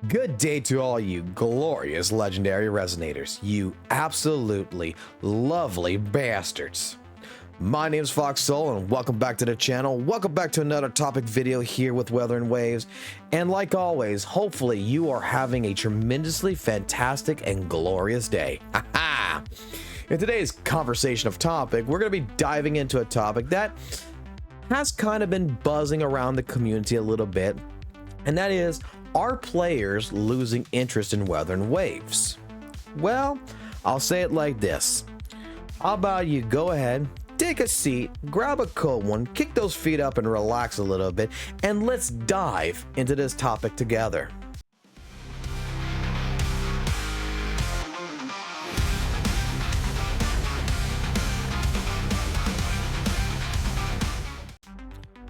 Good day to all you glorious legendary resonators, you absolutely lovely bastards. My name is FOXSOL and welcome back to the channel. Welcome back to another topic video here with WutheringWaves. And like always, hopefully you are having a tremendously fantastic and glorious day. In today's conversation of topic, we're going to be diving into a topic that has kind of been buzzing around the community a little bit, and that is, are players losing interest in WutheringWaves? Well, I'll say it like this. How about you go ahead, take a seat, grab a cold one, kick those feet up and relax a little bit, and let's dive into this topic together.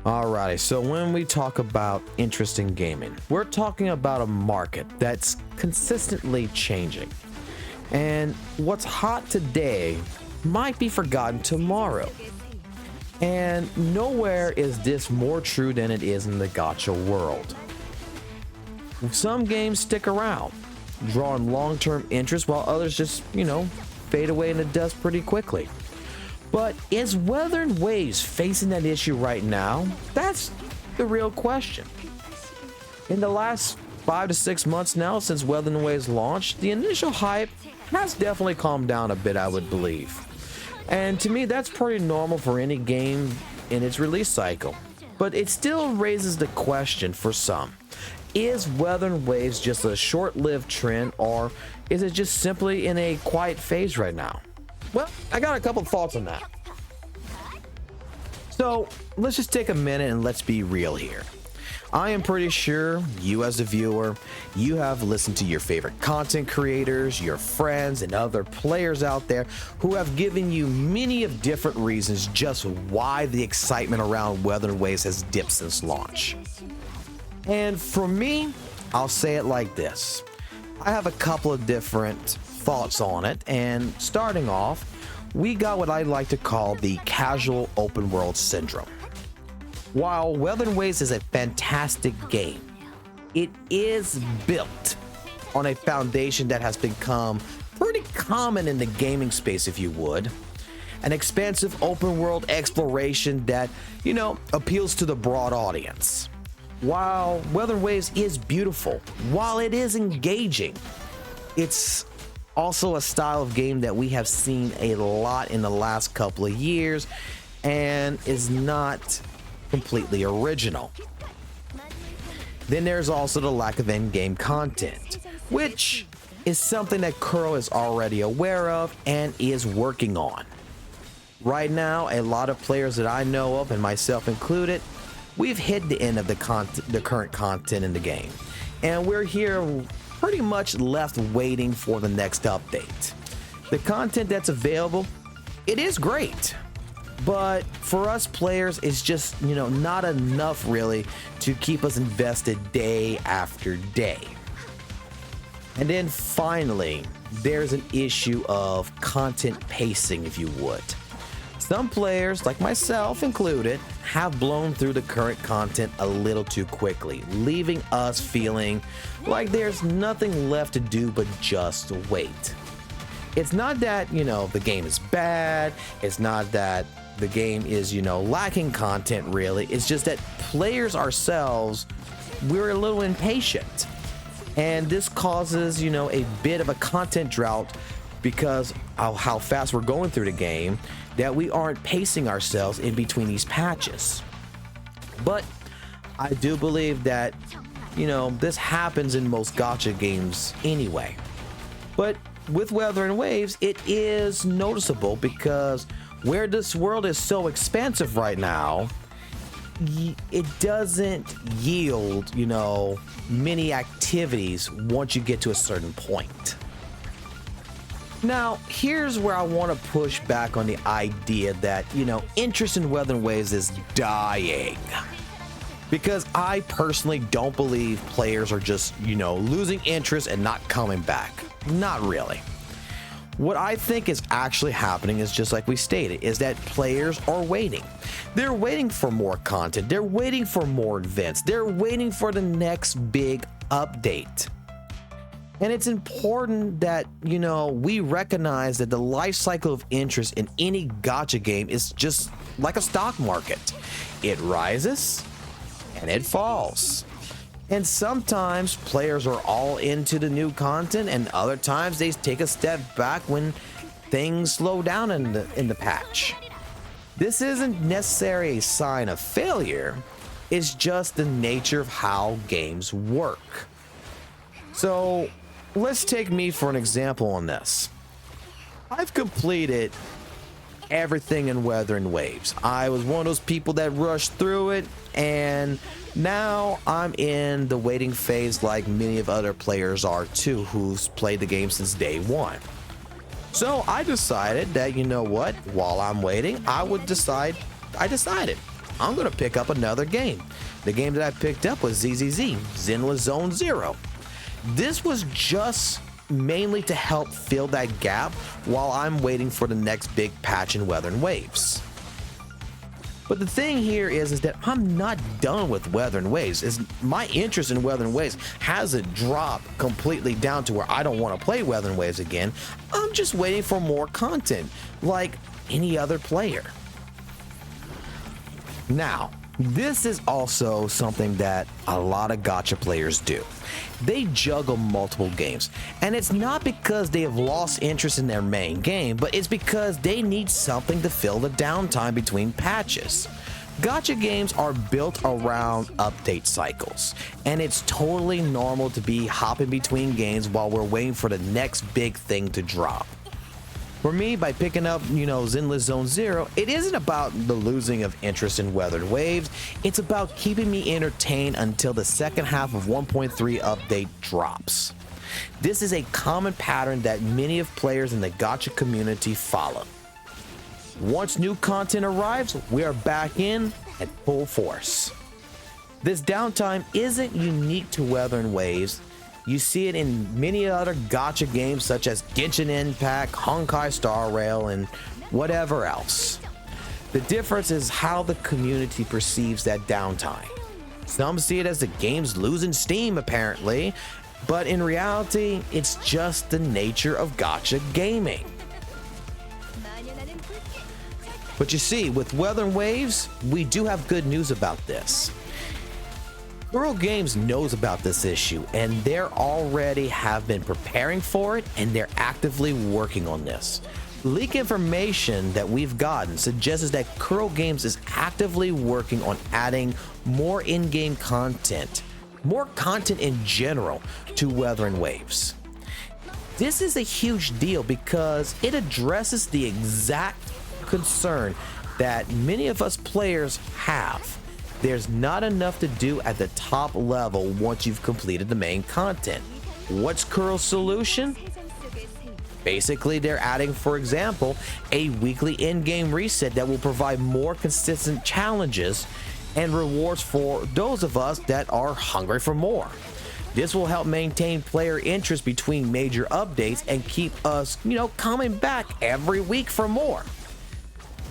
Alrighty, so when we talk about interest in gaming, we're talking about a market that's consistently changing. And what's hot today might be forgotten tomorrow. And nowhere is this more true than it is in the gacha world. Some games stick around, drawing long-term interest, while others just, fade away in the dust pretty quickly. But is WutheringWaves facing that issue right now? That's the real question. In the last 5 to 6 months now since WutheringWaves launched, the initial hype has definitely calmed down a bit, I would believe. And to me, that's pretty normal for any game in its release cycle. But it still raises the question for some. Is WutheringWaves just a short-lived trend, or is it just simply in a quiet phase right now? Well, I got a couple thoughts on that. So let's just take a minute and let's be real here. I am pretty sure you as a viewer, you have listened to your favorite content creators, your friends, and other players out there who have given you many of different reasons just why the excitement around WutheringWaves has dipped since launch. And for me, I'll say it like this. I have a couple of different thoughts on it, and starting off, we got what I like to call the casual open world syndrome. While WutheringWaves is a fantastic game, it is built on a foundation that has become pretty common in the gaming space, if you would. An expansive open world exploration that, appeals to the broad audience. While WutheringWaves is beautiful, while it is engaging, it's also a style of game that we have seen a lot in the last couple of years and is not completely original. Then there's also the lack of in-game content, which is something that Kuro is already aware of and is working on. Right now, a lot of players that I know of, and myself included, we've hit the end of the current content in the game, and we're here pretty much left waiting for the next update. The content that's available, it is great, but for us players, it's just, not enough really to keep us invested day after day. And then finally, there's an issue of content pacing, if you would. Some players, like myself included, have blown through the current content a little too quickly, leaving us feeling like there's nothing left to do but just wait. It's not that, the game is bad. It's not that the game is, lacking content really. It's just that players ourselves, we're a little impatient. And this causes, a bit of a content drought because of how fast we're going through the game, that we aren't pacing ourselves in between these patches. But I do believe that, this happens in most gacha games anyway. But with WutheringWaves, it is noticeable because where this world is so expansive right now, it doesn't yield, many activities once you get to a certain point. Now, here's where I want to push back on the idea that, interest in WutheringWaves is dying. Because I personally don't believe players are just, losing interest and not coming back. Not really. What I think is actually happening is just like we stated, is that players are waiting. They're waiting for more content. They're waiting for more events. They're waiting for the next big update. And it's important that, we recognize that the life cycle of interest in any gacha game is just like a stock market. It rises and it falls. And sometimes players are all into the new content, and other times they take a step back when things slow down in the patch. This isn't necessarily a sign of failure. It's just the nature of how games work. So let's take me for an example on this. I've completed everything in WutheringWaves. I was one of those people that rushed through it, and now I'm in the waiting phase like many of other players are too, who's played the game since day one. So I decided that, while I'm waiting, I decided I'm gonna pick up another game. The game that I picked up was ZZZ, Zenless Zone Zero. This was just mainly to help fill that gap while I'm waiting for the next big patch in WutheringWaves. But the thing here is that I'm not done with WutheringWaves. My interest in WutheringWaves hasn't dropped completely down to where I don't want to play WutheringWaves again. I'm just waiting for more content, like any other player. Now, this is also something that a lot of gacha players do. They juggle multiple games, and it's not because they have lost interest in their main game, but it's because they need something to fill the downtime between patches. Gacha games are built around update cycles, and it's totally normal to be hopping between games while we're waiting for the next big thing to drop. For me, by picking up, Zenless Zone Zero, it isn't about the losing of interest in WutheringWaves. It's about keeping me entertained until the second half of 1.3 update drops. This is a common pattern that many of players in the gacha community follow. Once new content arrives, we are back in at full force. This downtime isn't unique to WutheringWaves. You see it in many other gacha games such as Genshin Impact, Honkai Star Rail, and whatever else. The difference is how the community perceives that downtime. Some see it as the game's losing steam apparently, but in reality, it's just the nature of gacha gaming. But you see, with WutheringWaves, we do have good news about this. Kuro Games knows about this issue, and they already have been preparing for it, and they're actively working on this. Leak information that we've gotten suggests that Kuro Games is actively working on adding more in-game content, more content in general, to WutheringWaves. This is a huge deal because it addresses the exact concern that many of us players have. There's not enough to do at the top level once you've completed the main content. What's Kuro's solution? Basically, they're adding, for example, a weekly in-game reset that will provide more consistent challenges and rewards for those of us that are hungry for more. This will help maintain player interest between major updates and keep us, coming back every week for more.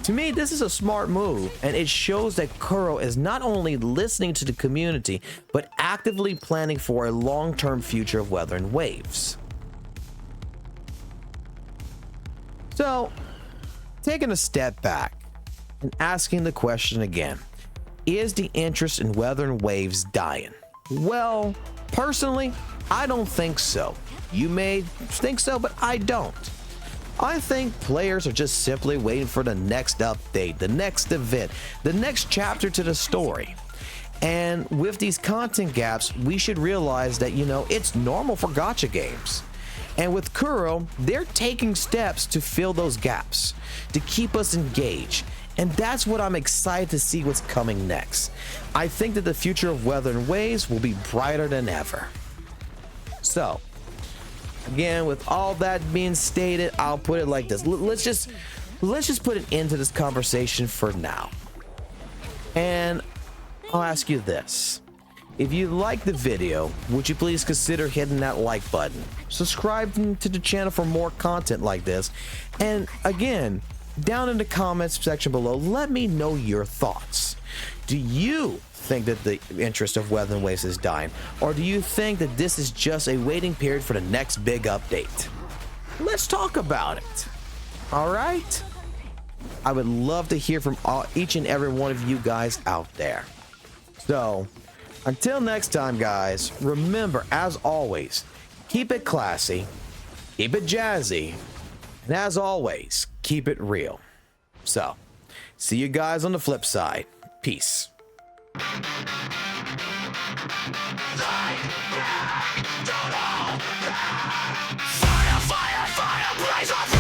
To me, this is a smart move, and it shows that Kuro is not only listening to the community, but actively planning for a long-term future of WutheringWaves. So, taking a step back and asking the question again, is the interest in WutheringWaves dying? Well, personally, I don't think so. You may think so, but I don't. I think players are just simply waiting for the next update, the next event, the next chapter to the story. And with these content gaps, we should realize that, it's normal for gacha games. And with Kuro, they're taking steps to fill those gaps, to keep us engaged. And that's what I'm excited to see what's coming next. I think that the future of WutheringWaves will be brighter than ever. So, again, with all that being stated, I'll put it like this. Let's just put an end to this conversation for now. And I'll ask you this. If you like the video, would you please consider hitting that like button? Subscribe to the channel for more content like this. And again, down in the comments section below, let me know your thoughts. Do you think that the interest of WutheringWaves is dying, or do you think that this is just a waiting period for the next big update? Let's talk about it. All right? I would love to hear from each and every one of you guys out there. So, until next time, guys, remember, as always, keep it classy, keep it jazzy, and as always, keep it real. So, see you guys on the flip side. Peace. Fire, fire, fire, blaze up!